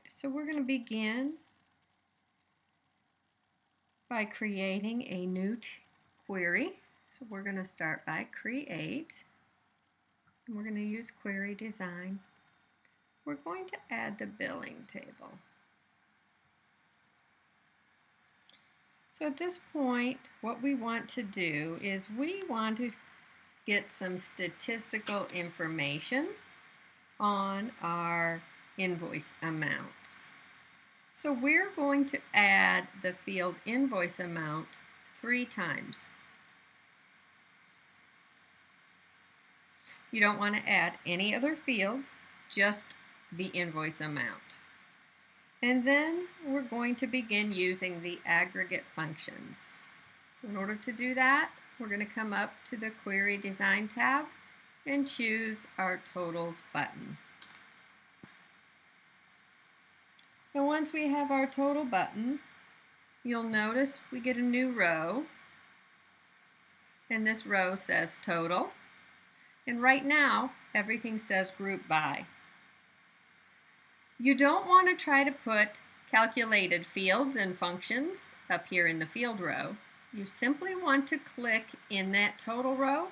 So we're going to begin by creating a new query. So we're going to start by create, and we're going to use query design. We're going to add the billing table. So at this point, what we want to do is we want to get some statistical information on our invoice amounts. So we're going to add the field invoice amount 3 times. You don't want to add any other fields, just the invoice amount. And then we're going to begin using the aggregate functions. So in order to do that, we're going to come up to the Query Design tab and choose our Totals button. And once we have our Total button, you'll notice we get a new row. And this row says Total. And right now, everything says Group By. You don't want to try to put calculated fields and functions up here in the field row. You simply want to click in that total row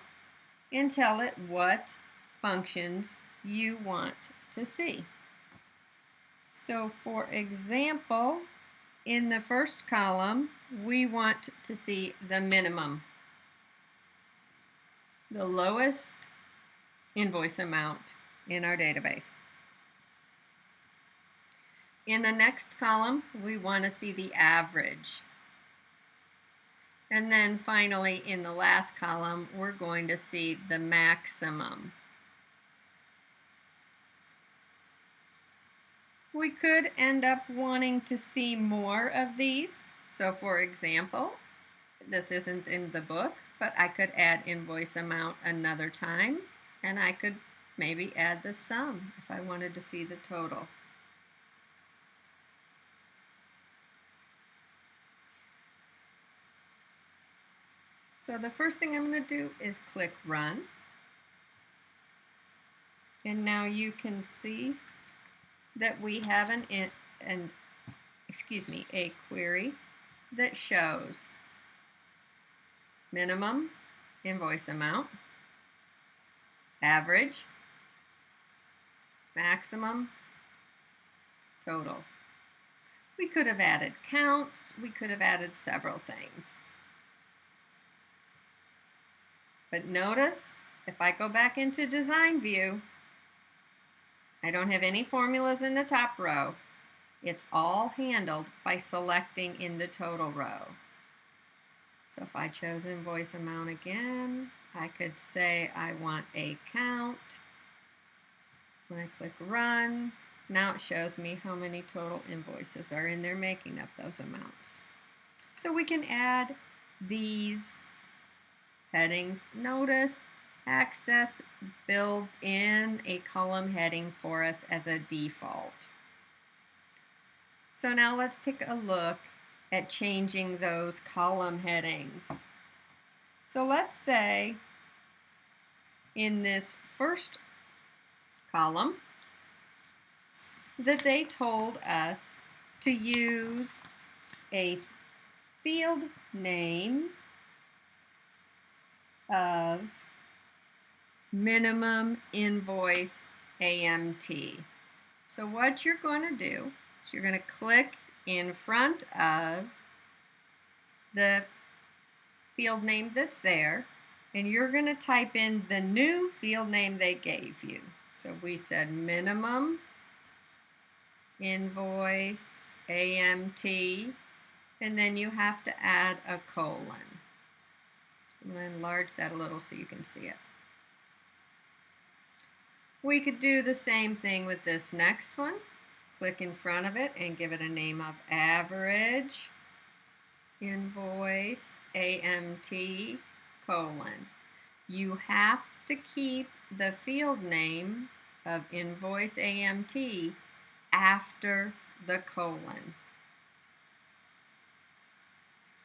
and tell it what functions you want to see. So for example, in the first column, we want to see the minimum, the lowest invoice amount in our database. In the next column, we want to see the average. And then finally, in the last column, we're going to see the maximum. We could end up wanting to see more of these. So for example, this isn't in the book, but I could add invoice amount another time, and I could maybe add the sum if I wanted to see the total. So the first thing I'm going to do is click Run. And now you can see that we have a query that shows minimum invoice amount, average, maximum, total. We could have added counts, we could have added several things. But notice, if I go back into Design View, I don't have any formulas in the top row. It's all handled by selecting in the total row. So if I chose invoice amount again, I could say I want a count. When I click Run, now it shows me how many total invoices are in there making up those amounts. So we can add these headings. Notice Access builds in a column heading for us as a default. So now let's take a look at changing those column headings. So let's say in this first column that they told us to use a field name of minimum invoice AMT. So what you're going to do is you're going to click in front of the field name that's there, and you're going to type in the new field name they gave you. So we said minimum invoice AMT, and then you have to add a colon. I'm going to enlarge that a little so you can see it. We could do the same thing with this next one. Click in front of it and give it a name of average invoice AMT colon. You have to keep the field name of invoice AMT after the colon.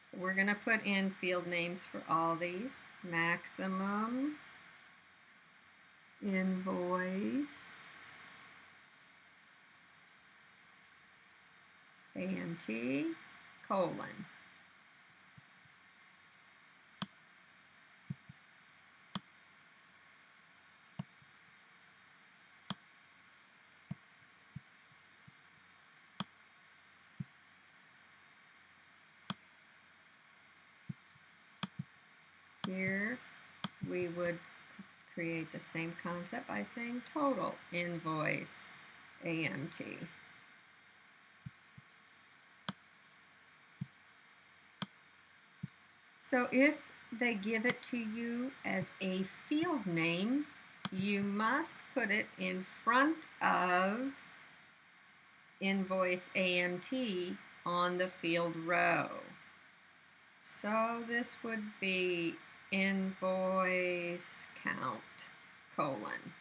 So we're going to put in field names for all these. Maximum invoice AMT, colon. Here we would create the same concept by saying total invoice AMT. So if they give it to you as a field name, you must put it in front of invoice AMT on the field row. So this would be invoice count, colon.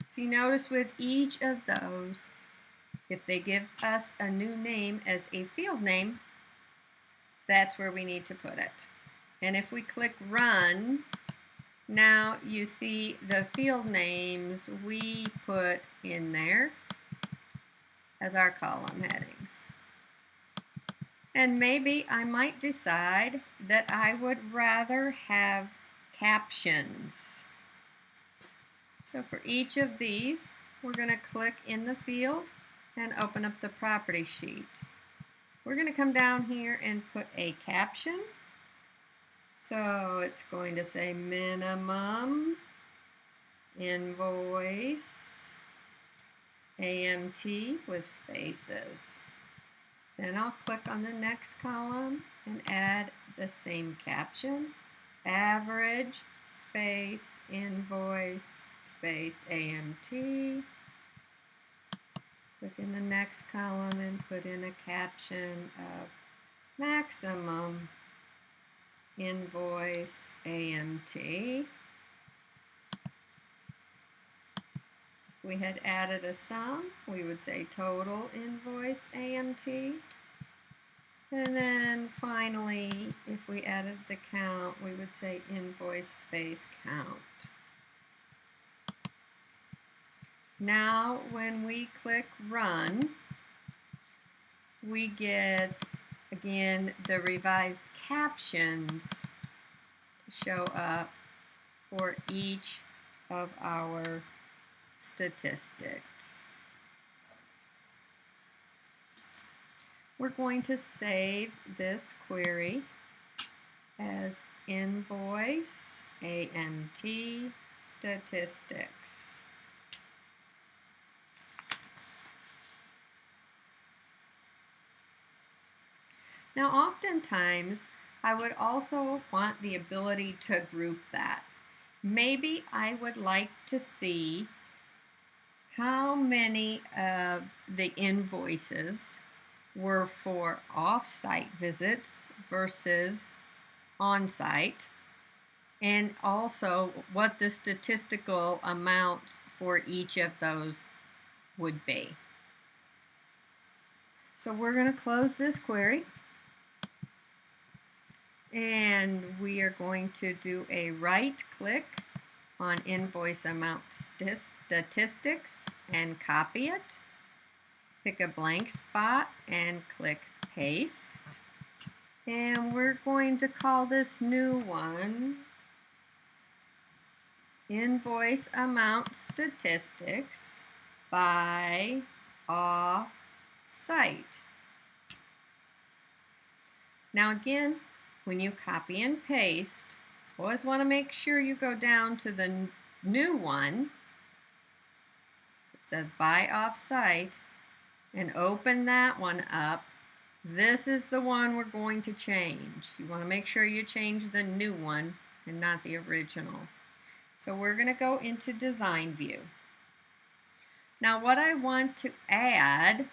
So you notice with each of those, if they give us a new name as a field name, that's where we need to put it. And if we click Run, now you see the field names we put in there as our column headings. And maybe I might decide that I would rather have captions. So for each of these, we're going to click in the field and open up the property sheet. We're going to come down here and put a caption. So it's going to say minimum invoice AMT with spaces. Then I'll click on the next column and add the same caption. Average space invoice space AMT. Click in the next column and put in a caption of maximum invoice AMT. If we had added a sum, we would say total invoice AMT. And then finally, if we added the count, we would say invoice space count. Now, when we click Run, we get, again, the revised captions show up for each of our statistics. We're going to save this query as invoice AMT statistics. Now, oftentimes, I would also want the ability to group that. Maybe I would like to see how many of the invoices were for off-site visits versus on-site, and also what the statistical amounts for each of those would be. So we're going to close this query. And we are going to do a right click on invoice amount statistics and copy it. Pick a blank spot and click paste. And we're going to call this new one invoice amount statistics by off-site. Now again, when you copy and paste, always want to make sure you go down to the new one. It says by off-site, and open that one up. This is the one we're going to change. You want to make sure you change the new one and not the original. So we're going to go into Design View. Now what I want to add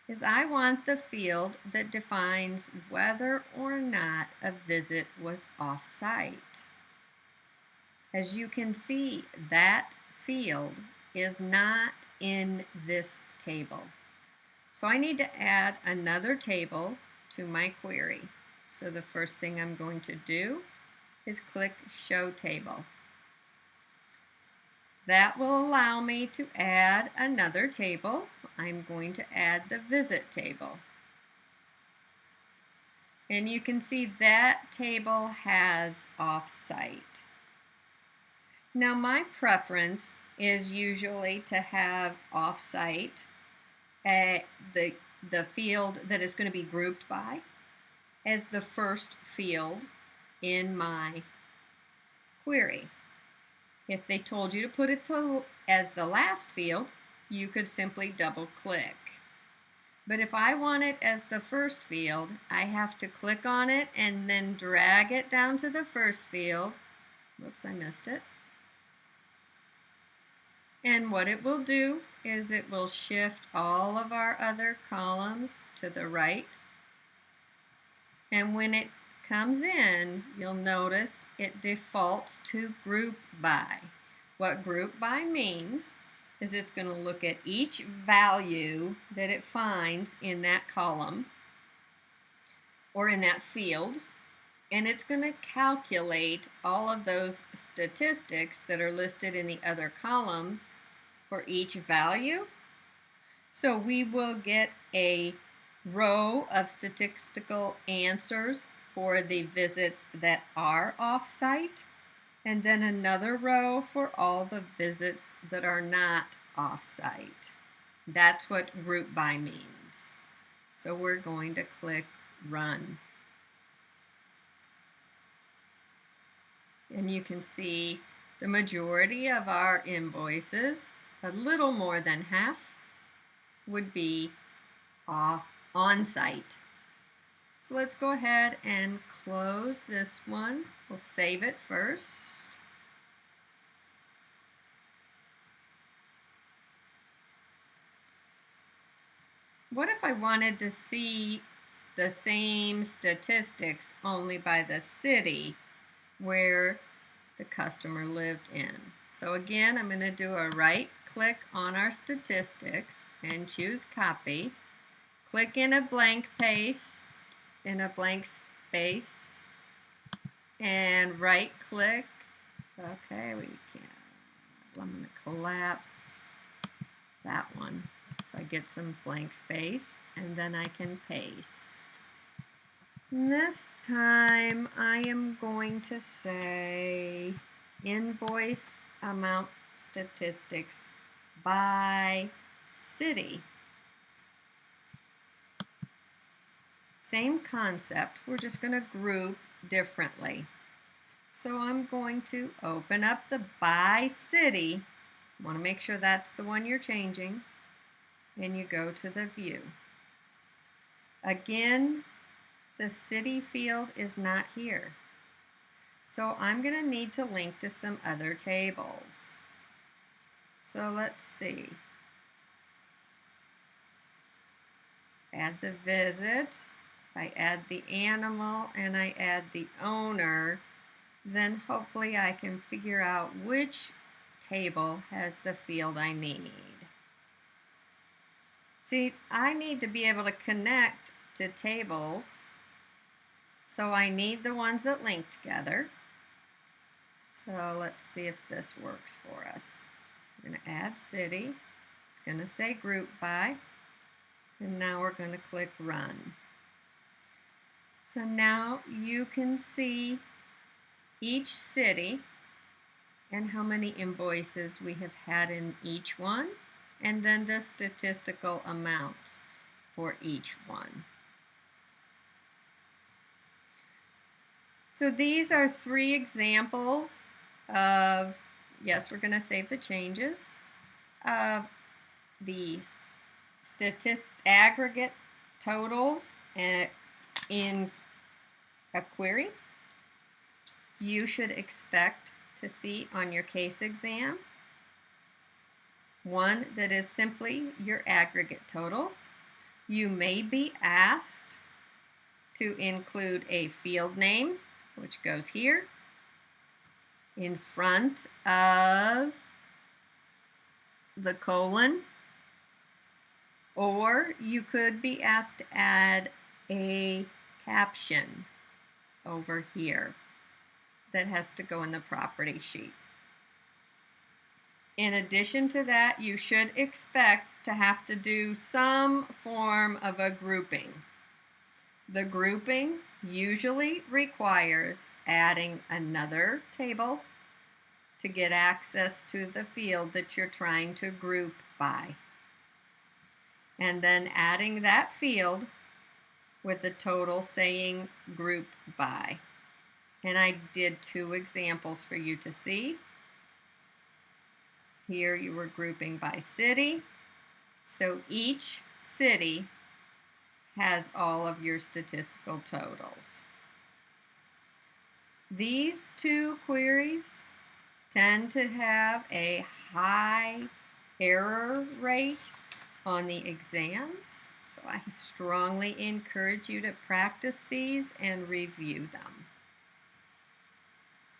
is I want the field that defines whether or not a visit was off-site. As you can see, that field is not in this table. So I need to add another table to my query. So the first thing I'm going to do is click Show Table. That will allow me to add another table. I'm going to add the visit table. And you can see that table has off-site. Now my preference is usually to have off-site the field that is going to be grouped by as the first field in my query. If they told you to put it as the last field, you could simply double click. But if I want it as the first field, I have to click on it and then drag it down to the first field. Whoops, I missed it. And what it will do is it will shift all of our other columns to the right. And when it comes in, you'll notice it defaults to group by. What group by means is it's going to look at each value that it finds in that column or in that field, and it's going to calculate all of those statistics that are listed in the other columns for each value. So we will get a row of statistical answers for the visits that are off-site, and then another row for all the visits that are not off-site. That's what group by means. So we're going to click Run. And you can see the majority of our invoices, a little more than half, would be on-site. So let's go ahead and close this one. We'll save it first. What if I wanted to see the same statistics only by the city where the customer lived in? So again, I'm going to do a right click on our statistics and choose copy. Click in a blank space and right click. Okay, we can't. I'm going to collapse that one so I get some blank space, and then I can paste. And this time I am going to say invoice amount statistics by city. Same concept, we're just going to group differently. So I'm going to open up the by city. I want to make sure that's the one you're changing, and you go to the view. Again, the city field is not here. So I'm going to need to link to some other tables. So let's see. Add the visit. I add the animal and I add the owner, then hopefully I can figure out which table has the field I need. See, I need to be able to connect to tables, so I need the ones that link together. So let's see if this works for us. We're going to add city. It's going to say group by, and now we're going to click Run. So now you can see each city and how many invoices we have had in each one, and then the statistical amounts for each one. So these are 3 examples of, yes, we're going to save the changes, of the aggregate totals in a query. You should expect to see on your case exam one that is simply your aggregate totals. You may be asked to include a field name, which goes here, in front of the colon, or you could be asked to add a caption over here that has to go in the property sheet. In addition to that, you should expect to have to do some form of a grouping. The grouping usually requires adding another table to get access to the field that you're trying to group by, and then adding that field with a total saying group by. And I did 2 examples for you to see. Here you were grouping by city, so each city has all of your statistical totals. These 2 queries tend to have a high error rate on the exams, so I strongly encourage you to practice these and review them.